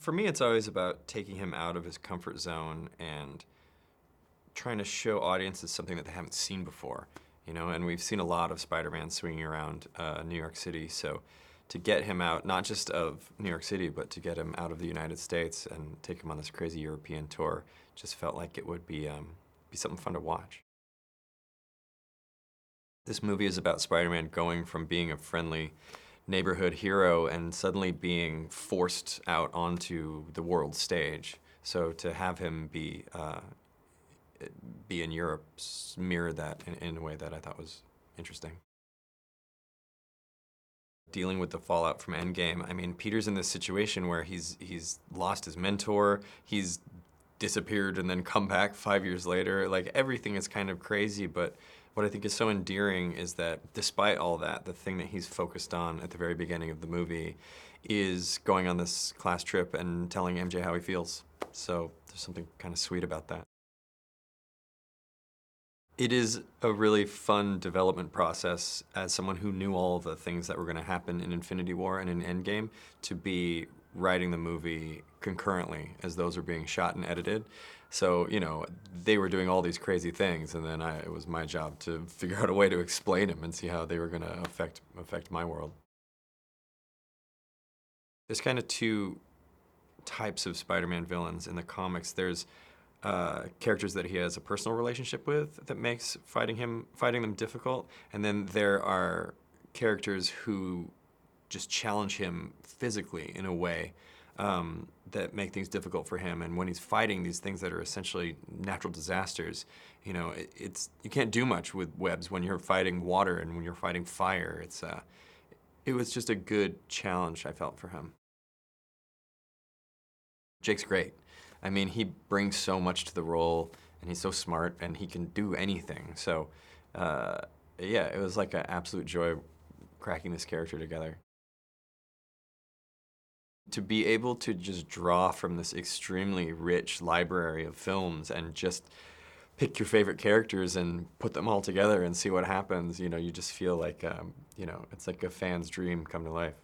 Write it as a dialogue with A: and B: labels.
A: For me, it's always about taking him out of his comfort zone and trying to show audiences something that they haven't seen before, you know? And we've seen a lot of Spider-Man swinging around New York City, so to get him out, not just of New York City, but to get him out of the United States and take him on this crazy European tour, just felt like it would be something fun to watch. This movie is about Spider-Man going from being a friendly neighborhood hero and suddenly being forced out onto the world stage. So to have him be in Europe mirrored that in a way that I thought was interesting. Dealing with the fallout from Endgame, I mean, Peter's in this situation where he's lost his mentor, he's disappeared and then come back 5 years later. Like, everything is kind of crazy, but what I think is so endearing is that despite all that, the thing that he's focused on at the very beginning of the movie is going on this class trip and telling MJ how he feels. So there's something kind of sweet about that. It is a really fun development process as someone who knew all the things that were going to happen in Infinity War and in Endgame to be writing the movie concurrently as those were being shot and edited. So, you know, they were doing all these crazy things, and then it was my job to figure out a way to explain them and see how they were going to affect my world. There's kind of two types of Spider-Man villains in the comics. There's characters that he has a personal relationship with that makes fighting them difficult, and then there are characters who just challenge him physically in a way that make things difficult for him. And when he's fighting these things that are essentially natural disasters, you know, you can't do much with webs when you're fighting water and when you're fighting fire. It was just a good challenge I felt for him. Jake's great. I mean, he brings so much to the role, and he's so smart, and he can do anything. So, yeah, it was like an absolute joy cracking this character together. To be able to just draw from this extremely rich library of films and just pick your favorite characters and put them all together and see what happens, you know, you just feel like, you know, it's like a fan's dream come to life.